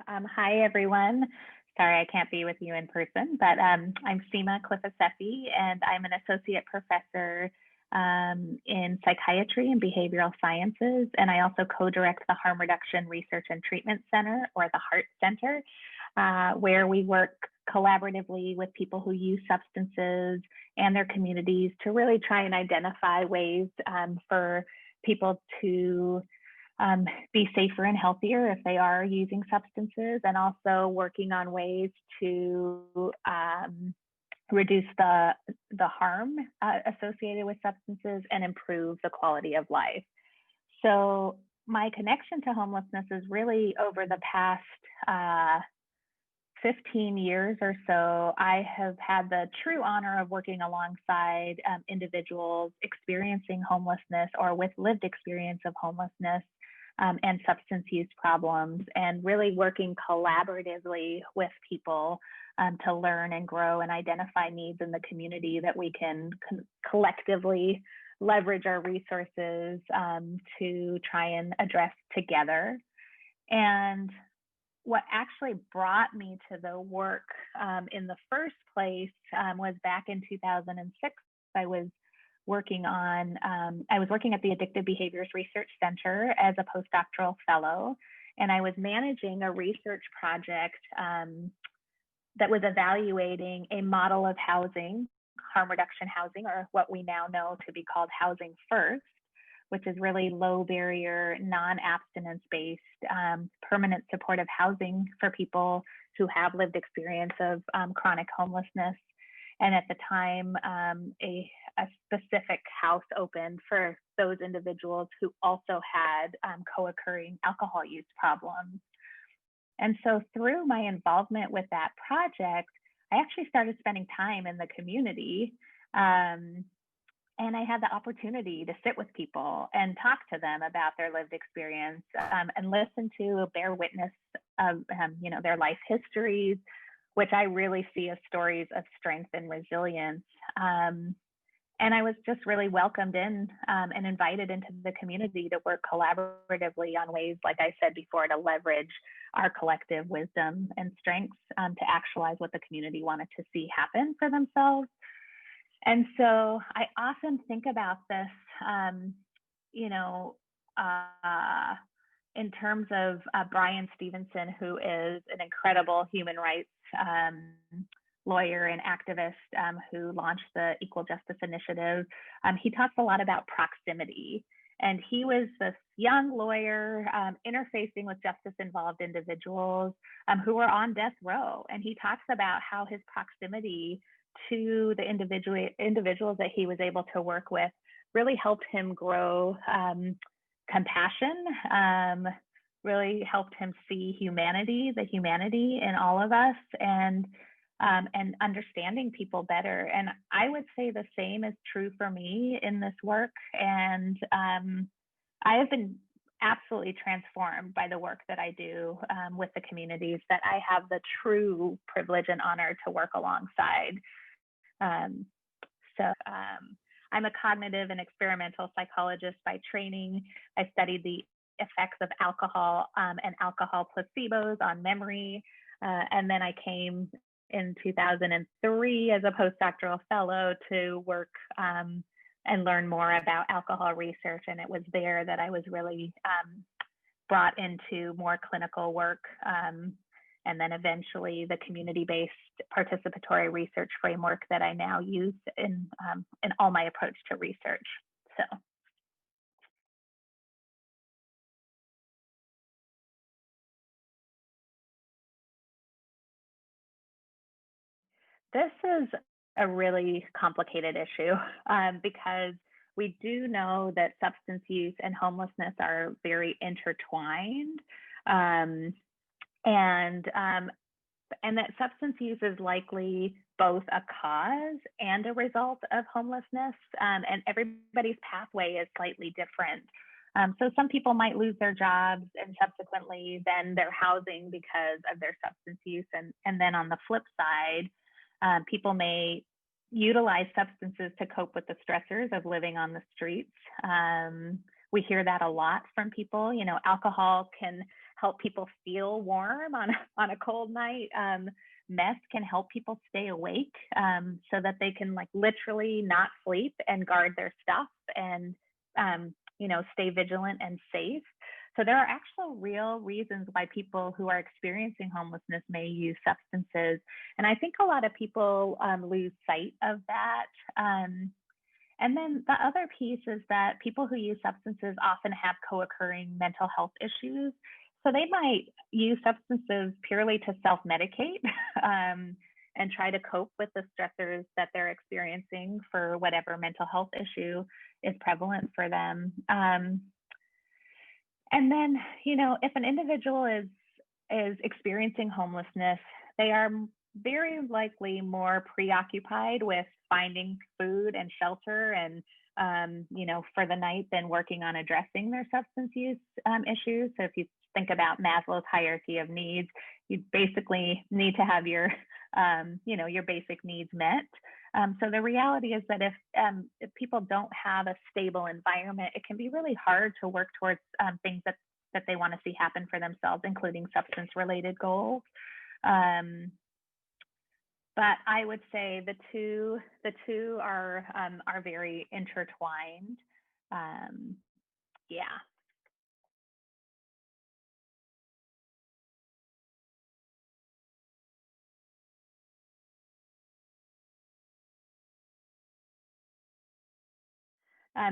Hi, everyone. Sorry I can't be with you in person, but I'm Seema Clifasefi, and I'm an associate professor in psychiatry and behavioral sciences. And I also co-direct the Harm Reduction Research and Treatment Center, or the HEART Center, where we work collaboratively with people who use substances and their communities to really try and identify ways for people to be safer and healthier if they are using substances, and also working on ways to reduce the harm associated with substances and improve the quality of life. So my connection to homelessness is really over the past 15 years or so. I have had the true honor of working alongside individuals experiencing homelessness or with lived experience of homelessness and substance use problems, and really working collaboratively with people to learn and grow and identify needs in the community that we can collectively leverage our resources to try and address together. And what actually brought me to the work in the first place was back in 2006. I was working at the Addictive Behaviors Research Center as a postdoctoral fellow, and I was managing a research project that was evaluating a model of housing, harm reduction housing, or what we now know to be called housing first, which is really low barrier, non-abstinence based, permanent supportive housing for people who have lived experience of chronic homelessness. And at the time, a specific house opened for those individuals who also had co-occurring alcohol use problems. And so through my involvement with that project, I actually started spending time in the community. And I had the opportunity to sit with people and talk to them about their lived experience and listen to, bear witness of their life histories, which I really see as stories of strength and resilience. And I was just really welcomed in and invited into the community to work collaboratively on ways, like I said before, to leverage our collective wisdom and strengths to actualize what the community wanted to see happen for themselves. And so I often think about this, in terms of Brian Stevenson, who is an incredible human rights lawyer and activist who launched the Equal Justice Initiative. He talks a lot about proximity. And he was this young lawyer interfacing with justice-involved individuals who were on death row. And he talks about how his proximity to the individuals that he was able to work with really helped him grow compassion, really helped him see the humanity in all of us, and understanding people better. And I would say the same is true for me in this work. And I have been absolutely transformed by the work that I do with the communities that I have the true privilege and honor to work alongside. I'm a cognitive and experimental psychologist by training. I studied the effects of alcohol and alcohol placebos on memory. And then I came in 2003 as a postdoctoral fellow to work and learn more about alcohol research. And it was there that I was really brought into more clinical work. And then eventually the community-based participatory research framework that I now use in all my approach to research. So. This is a really complicated issue because we do know that substance use and homelessness are very intertwined. And that substance use is likely both a cause and a result of homelessness, and everybody's pathway is slightly different. So some people might lose their jobs and subsequently then their housing because of their substance use. And then on the flip side, people may utilize substances to cope with the stressors of living on the streets, we hear that a lot from people. You know, alcohol can help people feel warm on a cold night. Meth can help people stay awake, so that they can like literally not sleep and guard their stuff and, you know, stay vigilant and safe. So there are actual real reasons why people who are experiencing homelessness may use substances. And I think a lot of people lose sight of that. And then the other piece is that people who use substances often have co-occurring mental health issues. So they might use substances purely to self-medicate and try to cope with the stressors that they're experiencing for whatever mental health issue is prevalent for them. And then, you know, if an individual is experiencing homelessness, they are very likely more preoccupied with finding food and shelter and, you know, for the night than working on addressing their substance use issues. So if you think about Maslow's hierarchy of needs, you basically need to have your, you know, your basic needs met. So the reality is that if people don't have a stable environment, it can be really hard to work towards things that they want to see happen for themselves, including substance-related goals. But I would say the two are very intertwined. Yeah.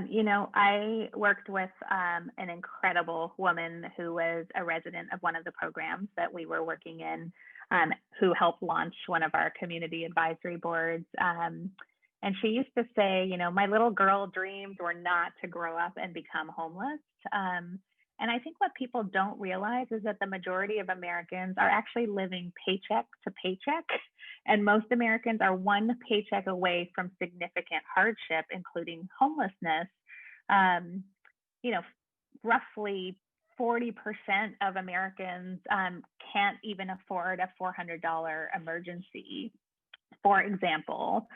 You know, I worked with an incredible woman who was a resident of one of the programs that we were working in, who helped launch one of our community advisory boards. And she used to say, you know, my little girl dreams were not to grow up and become homeless. And I think what people don't realize is that the majority of Americans are actually living paycheck to paycheck. And most Americans are one paycheck away from significant hardship, including homelessness. You know, roughly 40% of Americans can't even afford a $400 emergency, for example.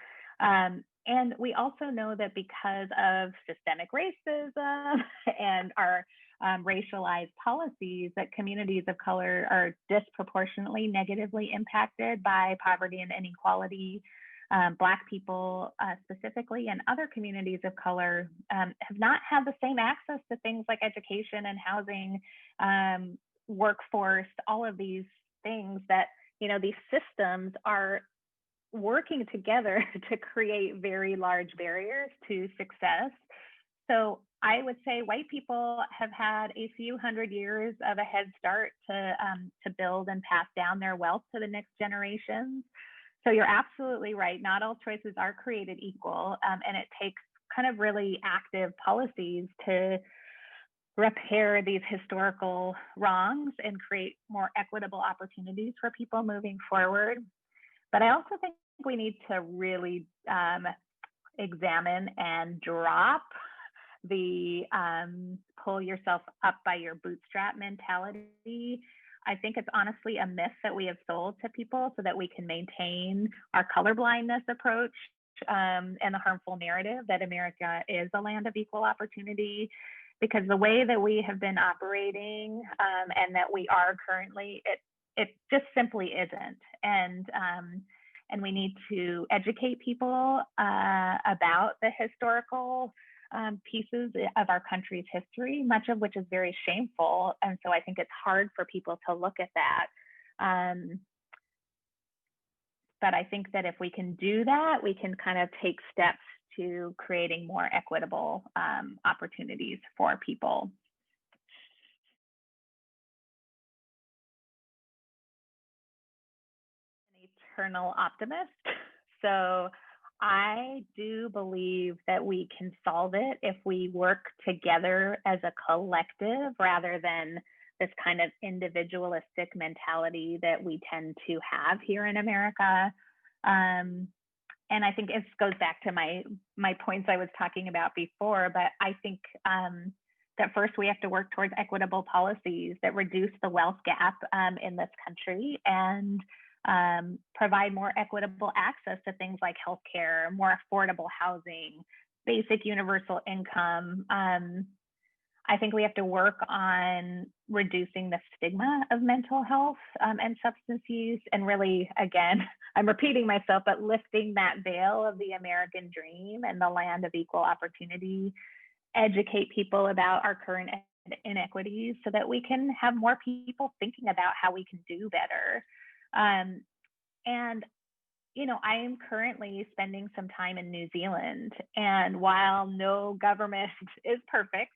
And we also know that because of systemic racism and our racialized policies, that communities of color are disproportionately negatively impacted by poverty and inequality. Black people specifically and other communities of color have not had the same access to things like education and housing, workforce, all of these things that, you know, these systems are working together to create very large barriers to success. So I would say white people have had a few hundred years of a head start to build and pass down their wealth to the next generations. So you're absolutely right. Not all choices are created equal, and it takes kind of really active policies to repair these historical wrongs and create more equitable opportunities for people moving forward. But I also think we need to really examine and drop the pull yourself up by your bootstrap mentality. I think it's honestly a myth that we have sold to people so that we can maintain our colorblindness approach and the harmful narrative that America is a land of equal opportunity. Because the way that we have been operating and that we are currently, it just simply isn't. And we need to educate people about the historical pieces of our country's history, much of which is very shameful. And so I think it's hard for people to look at that. But I think that if we can do that, we can kind of take steps to creating more equitable opportunities for people. An eternal optimist. So I do believe that we can solve it if we work together as a collective rather than this kind of individualistic mentality that we tend to have here in America. And I think it goes back to my points I was talking about before, but I think that first we have to work towards equitable policies that reduce the wealth gap in this country and provide more equitable access to things like healthcare, more affordable housing, basic universal income. I think we have to work on reducing the stigma of mental health and substance use, and really, again, I'm repeating myself, but lifting that veil of the American dream and the land of equal opportunity, educate people about our current inequities so that we can have more people thinking about how we can do better. And I am currently spending some time in New Zealand, and while no government is perfect,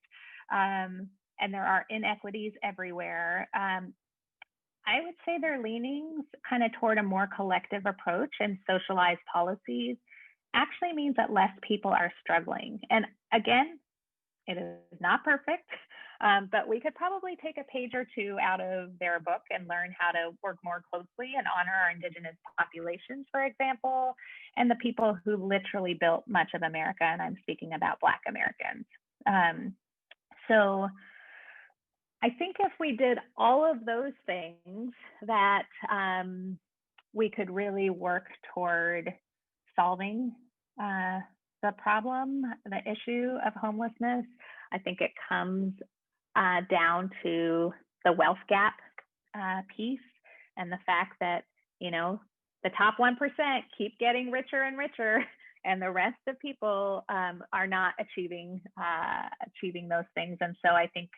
and there are inequities everywhere, I would say their leanings kind of toward a more collective approach and socialized policies actually means that less people are struggling. And again, it is not perfect, but we could probably take a page or two out of their book and learn how to work more closely and honor our Indigenous populations, for example, and the people who literally built much of America. And I'm speaking about Black Americans. So I think if we did all of those things, that we could really work toward solving the problem, the issue of homelessness. I think it comes down to the wealth gap piece, and the fact that, the top 1% keep getting richer and richer, and the rest of people are not achieving those things. And so I think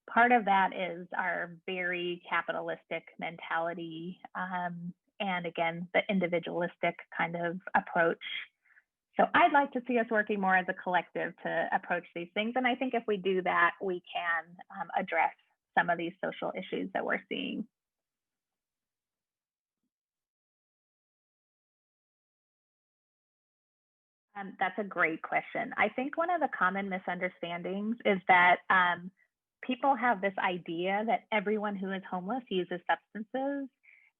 part of that is our very capitalistic mentality, and again, the individualistic kind of approach. So I'd like to see us working more as a collective to approach these things. And I think if we do that, we can address some of these social issues that we're seeing. That's a great question. I think one of the common misunderstandings is that people have this idea that everyone who is homeless uses substances.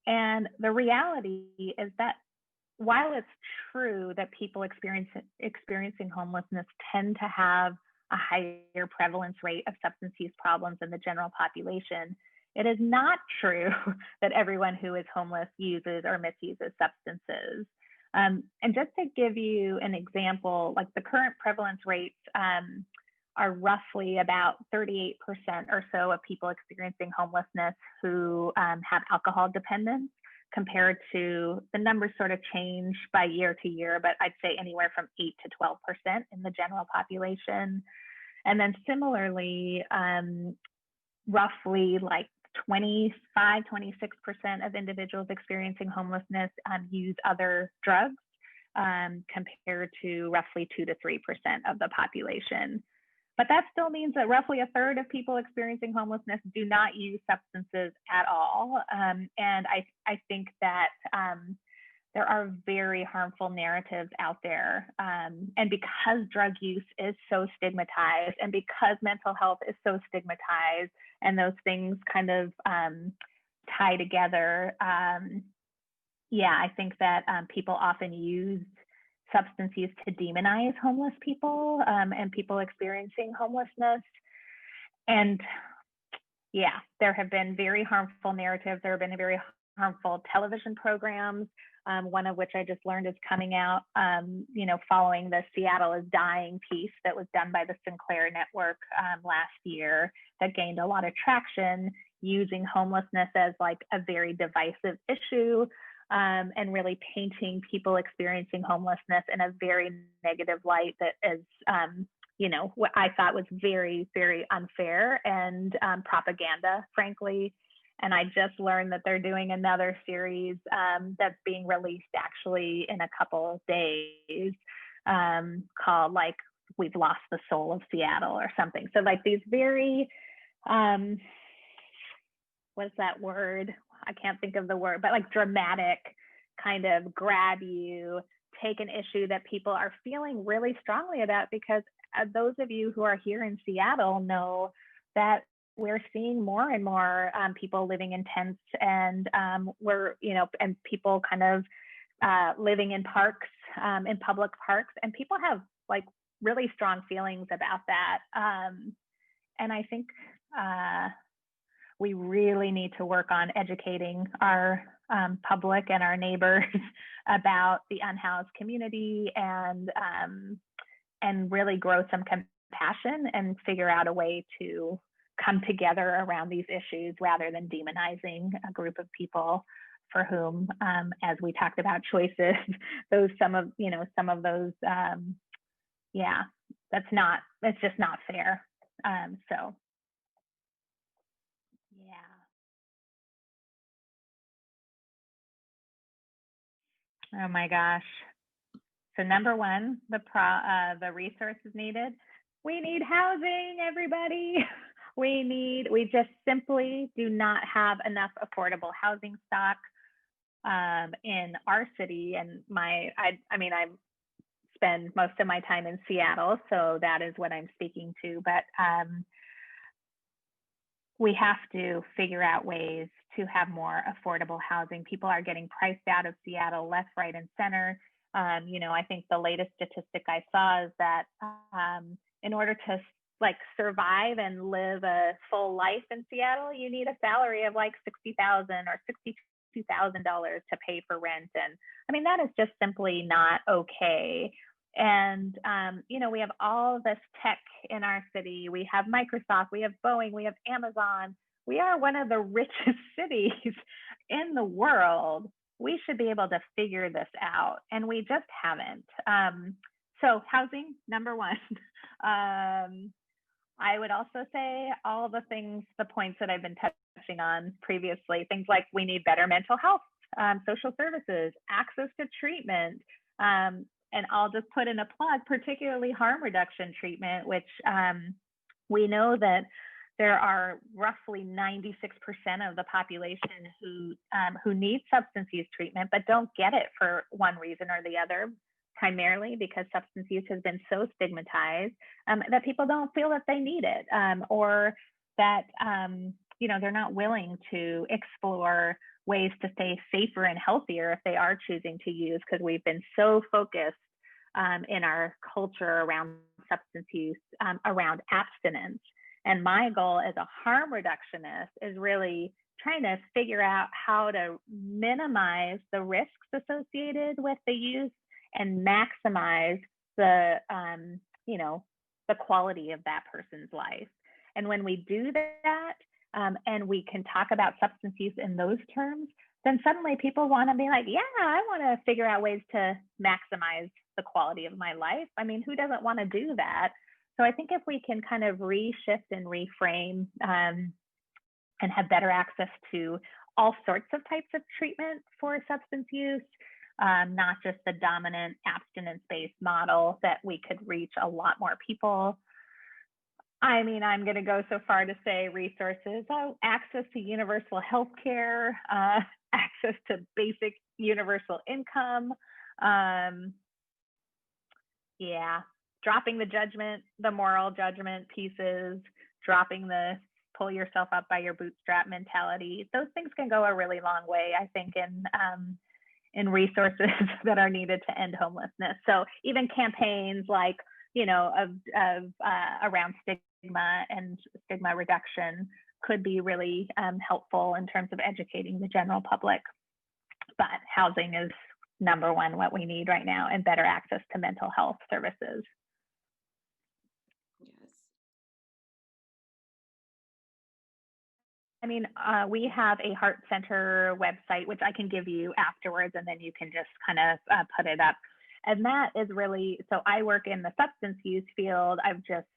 And the reality is that while it's true that people experiencing homelessness tend to have a higher prevalence rate of substance use problems in the general population, it is not true that everyone who is homeless uses or misuses substances. And just to give you an example, like the current prevalence rates are roughly about 38% or so of people experiencing homelessness who have alcohol dependence, compared to the numbers sort of change by year to year, but I'd say anywhere from 8 to 12% in the general population. And then similarly, roughly like 25, 26% of individuals experiencing homelessness use other drugs, compared to roughly 2 to 3% of the population. But that still means that roughly a third of people experiencing homelessness do not use substances at all. And I think that there are very harmful narratives out there. And because drug use is so stigmatized, and because mental health is so stigmatized, and those things kind of tie together, I think that people often use substance use to demonize homeless people and people experiencing homelessness. And there have been very harmful narratives. There have been very harmful television programs, one of which I just learned is coming out, following the Seattle is Dying piece that was done by the Sinclair Network last year, that gained a lot of traction, using homelessness as like a very divisive issue. And really painting people experiencing homelessness in a very negative light that is, what I thought was very, very unfair and propaganda, frankly. And I just learned that they're doing another series that's being released actually in a couple of days, called like We've Lost the Soul of Seattle or something. So like these very, what's that word? I can't think of the word, but like dramatic kind of grab you, take an issue that people are feeling really strongly about, because those of you who are here in Seattle know that we're seeing more and more people living in tents, and and people kind of living in parks, in public parks, and people have like really strong feelings about that. And I think we really need to work on educating our public and our neighbors about the unhoused community, and really grow some compassion and figure out a way to come together around these issues rather than demonizing a group of people for whom, as we talked about choices, some of those, yeah, it's just not fair. So, yeah. Oh my gosh. So number one, the resources needed. We need housing, everybody. We just simply do not have enough affordable housing stock in our city. And I spend most of my time in Seattle, so that is what I'm speaking to. But we have to figure out ways to have more affordable housing. People are getting priced out of Seattle left, right, and center. I think the latest statistic I saw is that in order to survive and live a full life in Seattle, you need a salary of like $60,000 or $62,000 to pay for rent. And I mean, that is just simply not okay. And, we have all this tech in our city. We have Microsoft, we have Boeing, we have Amazon. We are one of the richest cities in the world. We should be able to figure this out, and we just haven't. So housing, number one. I would also say all the points that I've been touching on previously, things like we need better mental health, social services, access to treatment, and I'll just put in a plug, particularly harm reduction treatment, which we know that there are roughly 96% of the population who need substance use treatment, but don't get it for one reason or the other, primarily because substance use has been so stigmatized that people don't feel that they need it, or that they're not willing to explore ways to stay safer and healthier if they are choosing to use, because we've been so focused in our culture around substance use, around abstinence. And my goal as a harm reductionist is really trying to figure out how to minimize the risks associated with the use and maximize the quality of that person's life. And when we do that, and we can talk about substance use in those terms, then suddenly people want to be like, yeah, I want to figure out ways to maximize the quality of my life. I mean, who doesn't want to do that? So I think if we can kind of reshift and reframe and have better access to all sorts of types of treatment for substance use, not just the dominant abstinence-based model, that we could reach a lot more people. I mean, I'm going to go so far to say resources, access to universal health care, access to basic universal income. Dropping the judgment, the moral judgment pieces, dropping the pull yourself up by your bootstrap mentality. Those things can go a really long way, I think, in resources that are needed to end homelessness. So even campaigns like, around stigma and stigma reduction could be really helpful in terms of educating the general public. But housing is number one, what we need right now, and better access to mental health services. Yes. I mean, we have a Heart Center website, which I can give you afterwards, and then you can just kind of put it up. And that is really, so I work in the substance use field. I've just,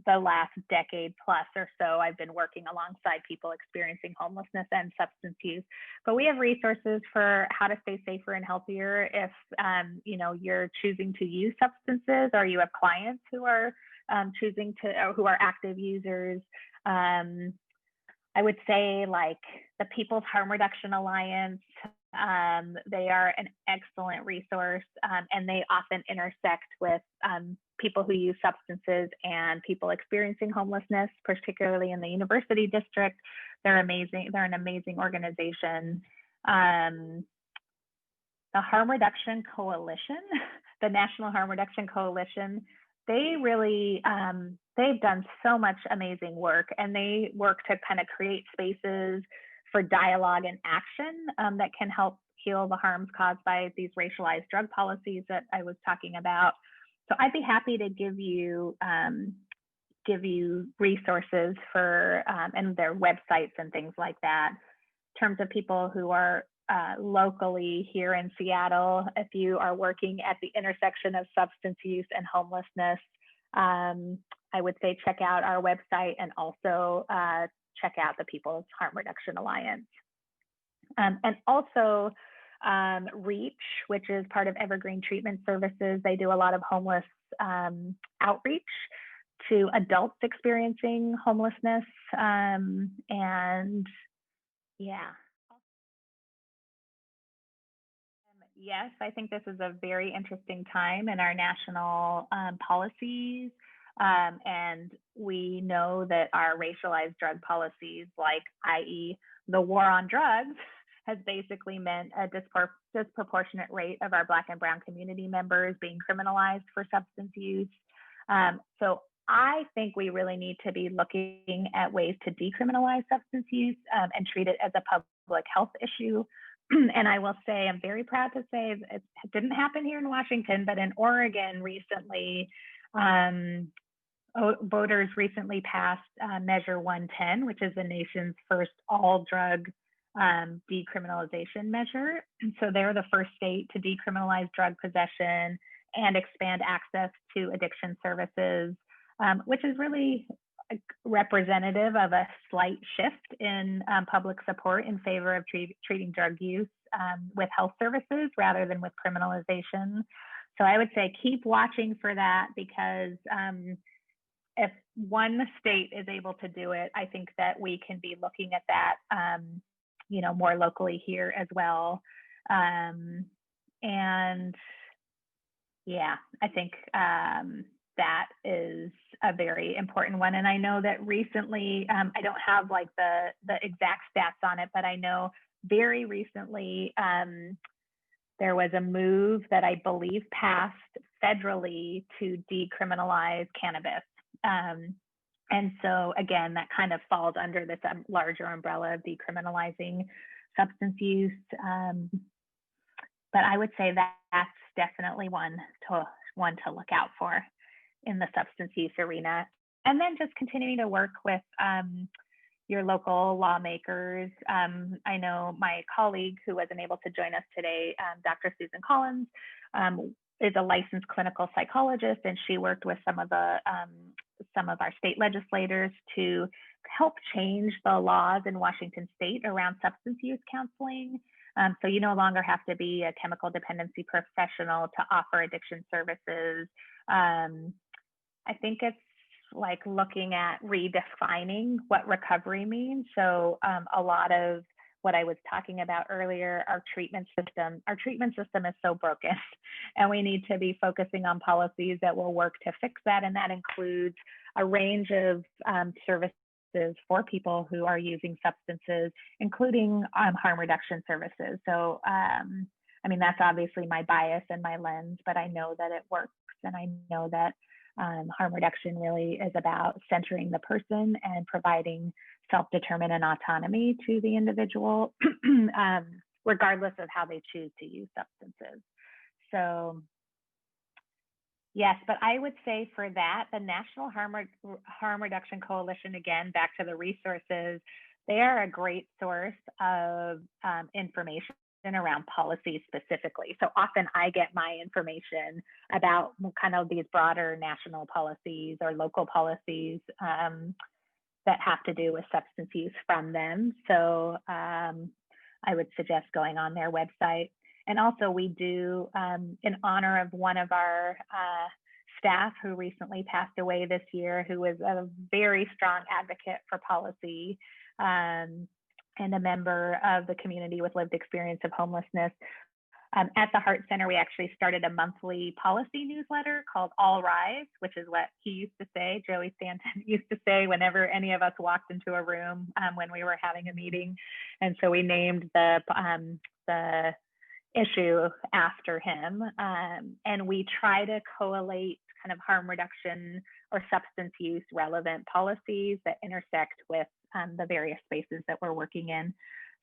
the last decade plus or so, I've been working alongside people experiencing homelessness and substance use. But we have resources for how to stay safer and healthier if, you're choosing to use substances, or you have clients who are choosing to, or who are active users. I would say like the People's Harm Reduction Alliance, they are an excellent resource, and they often intersect with people who use substances and people experiencing homelessness, particularly in the university district. They're amazing. They're an amazing organization. The Harm Reduction Coalition, the National Harm Reduction Coalition, they really, they've done so much amazing work, and they work to kind of create spaces for dialogue and action that can help heal the harms caused by these racialized drug policies that I was talking about. So I'd be happy to give you resources for and their websites and things like that. In terms of people who are locally here in Seattle, if you are working at the intersection of substance use and homelessness, I would say check out our website and also check out the People's Harm Reduction Alliance. And also REACH, which is part of Evergreen Treatment Services. They do a lot of homeless outreach to adults experiencing homelessness. And yeah. Yes, I think this is a very interesting time in our national policies. And we know that our racialized drug policies, like i.e. the war on drugs, has basically meant a disproportionate rate of our Black and Brown community members being criminalized for substance use. So I think we really need to be looking at ways to decriminalize substance use and treat it as a public health issue. And I will say, I'm very proud to say it didn't happen here in Washington, but in Oregon recently, voters recently passed Measure 110, which is the nation's first all drug decriminalization measure. And so they're the first state to decriminalize drug possession and expand access to addiction services, which is really representative of a slight shift in public support in favor of treating drug use with health services rather than with criminalization. So I would say keep watching for that, because if one state is able to do it, I think that we can be looking at that, more locally here as well. And yeah, I think that is a very important one. And I know that recently, I don't have like the exact stats on it, but I know very recently there was a move that I believe passed federally to decriminalize cannabis. And so again, that kind of falls under this larger umbrella of decriminalizing substance use. But I would say that that's definitely one to look out for in the substance use arena. And then just continuing to work with your local lawmakers. I know my colleague who wasn't able to join us today, Dr. Susan Collins, is a licensed clinical psychologist, and she worked with some of our state legislators to help change the laws in Washington state around substance use counseling. So you no longer have to be a chemical dependency professional to offer addiction services. I think it's like looking at redefining what recovery means. So a lot of what I was talking about earlier, our treatment system is so broken, and we need to be focusing on policies that will work to fix that. And that includes a range of services for people who are using substances, including harm reduction services. So, that's obviously my bias and my lens, but I know that it works. And I know that harm reduction really is about centering the person and providing self-determined and autonomy to the individual, regardless of how they choose to use substances. So yes, but I would say for that, the National Harm Reduction Coalition, again, back to the resources, they are a great source of information around policy specifically. So often I get my information about kind of these broader national policies or local policies that have to do with substance use from them. So I would suggest going on their website. And also we do, in honor of one of our staff who recently passed away this year, who was a very strong advocate for policy and a member of the community with lived experience of homelessness. At the Heart Center, we actually started a monthly policy newsletter called All Rise, which is what he used to say, Joey Stanton used to say whenever any of us walked into a room when we were having a meeting. And so we named the issue after him. And we try to collate kind of harm reduction or substance use relevant policies that intersect with the various spaces that we're working in.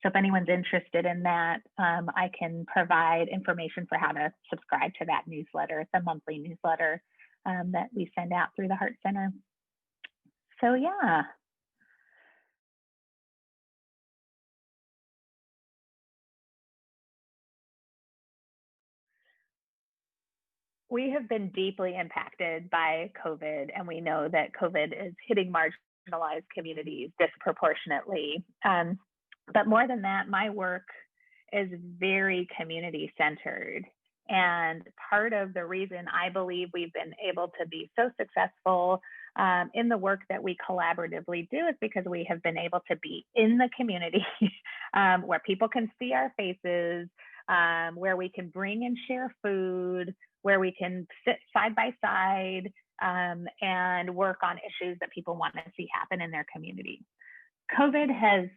So if anyone's interested in that, I can provide information for how to subscribe to that newsletter. It's a monthly newsletter. that we send out through the Heart Center. So yeah. We have been deeply impacted by COVID, and we know that COVID is hitting marginalized communities disproportionately. But more than that, my work is very community centered. And part of the reason I believe we've been able to be so successful in the work that we collaboratively do is because we have been able to be in the community where people can see our faces, where we can bring and share food, where we can sit side by side and work on issues that people want to see happen in their community. COVID has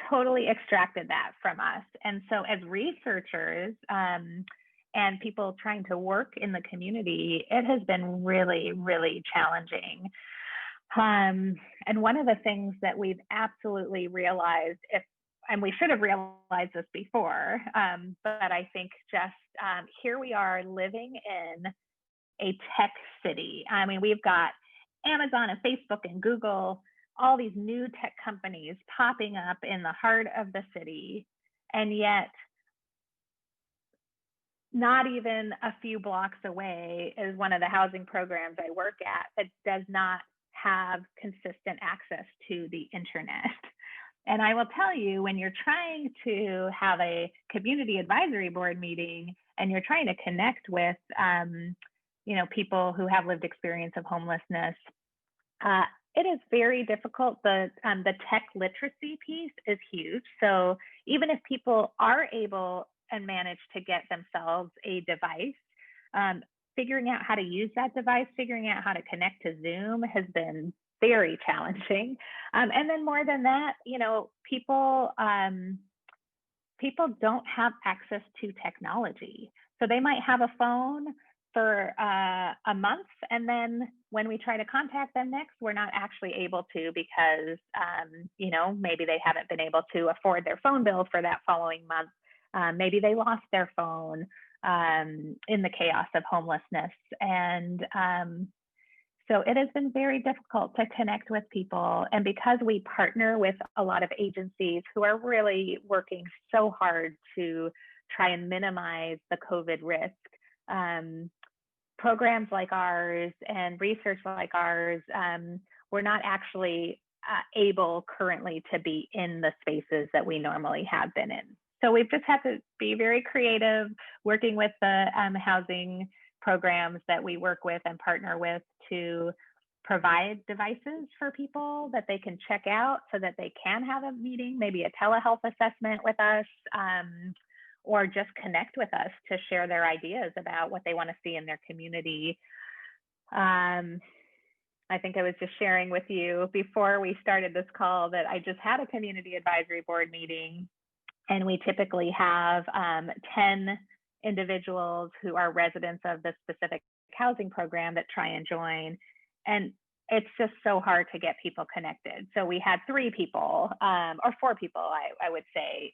totally extracted that from us. And so as researchers and people trying to work in the community, it has been really, really challenging. And one of the things that we've absolutely realized, and we should have realized this before, but I think just here we are living in a tech city. I mean, we've got Amazon and Facebook and Google, all these new tech companies popping up in the heart of the city, and yet not even a few blocks away is one of the housing programs I work at that does not have consistent access to the internet. And I will tell you, when you're trying to have a community advisory board meeting and you're trying to connect with, people who have lived experience of homelessness, it is very difficult. The tech literacy piece is huge. So even if people are able and manage to get themselves a device, figuring out how to use that device, figuring out how to connect to Zoom has been very challenging. And then more than that, people don't have access to technology. So they might have a phone for a month, and then when we try to contact them next, we're not actually able to because, maybe they haven't been able to afford their phone bill for that following month. Maybe they lost their phone in the chaos of homelessness. And so it has been very difficult to connect with people. And because we partner with a lot of agencies who are really working so hard to try and minimize the COVID risk, programs like ours and research like ours, we're not actually able currently to be in the spaces that we normally have been in. So we've just had to be very creative, working with the housing programs that we work with and partner with to provide devices for people that they can check out so that they can have a meeting, maybe a telehealth assessment with us, or just connect with us to share their ideas about what they want to see in their community. I think I was just sharing with you before we started this call that I just had a community advisory board meeting, and we typically have 10 individuals who are residents of the specific housing program that try and join. And it's just so hard to get people connected. So we had 3 people or 4 people, I would say,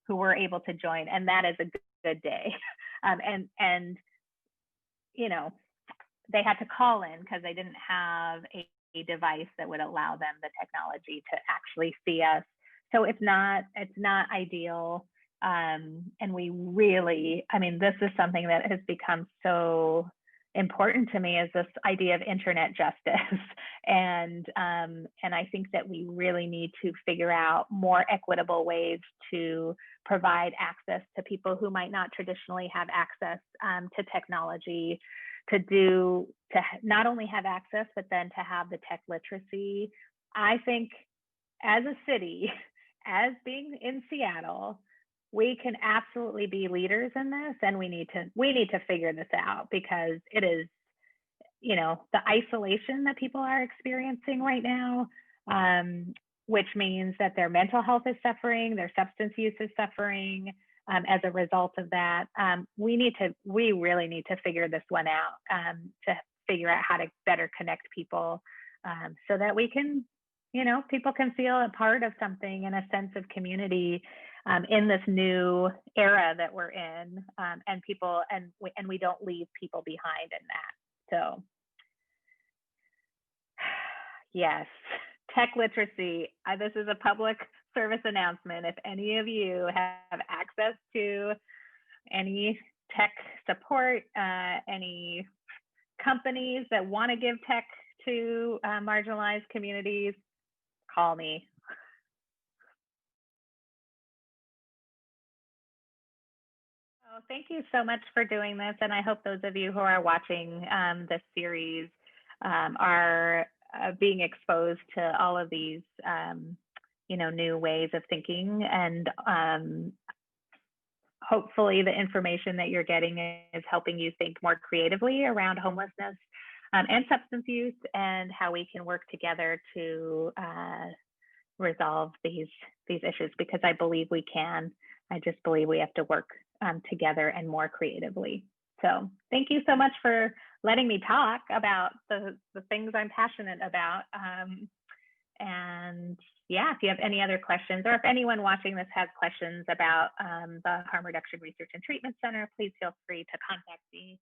who were able to join, and that is a good day. And they had to call in because they didn't have a device that would allow them the technology to actually see us. So it's not ideal. And we really, this is something that has become so important to me, is this idea of internet justice. And I think that we really need to figure out more equitable ways to provide access to people who might not traditionally have access to technology, to not only have access, but then to have the tech literacy. I think as a city, as being in Seattle, we can absolutely be leaders in this, and we need to figure this out, because it is, the isolation that people are experiencing right now, which means that their mental health is suffering, their substance use is suffering as a result of that. We really need to figure this one out, to figure out how to better connect people, so that we can, people can feel a part of something and a sense of community in this new era that we're in, and we don't leave people behind in that. So Yes, tech literacy. This is a public service announcement. If any of you have access to any tech support, any companies that want to give tech to marginalized communities, call me. Oh, thank you so much for doing this. And I hope those of you who are watching this series are being exposed to all of these, new ways of thinking. And hopefully the information that you're getting is helping you think more creatively around homelessness and substance use, and how we can work together to resolve these issues, because I believe we can. I just believe we have to work together and more creatively. So thank you so much for letting me talk about the things I'm passionate about. And yeah, if you have any other questions, or if anyone watching this has questions about the Harm Reduction Research and Treatment Center, please feel free to contact me.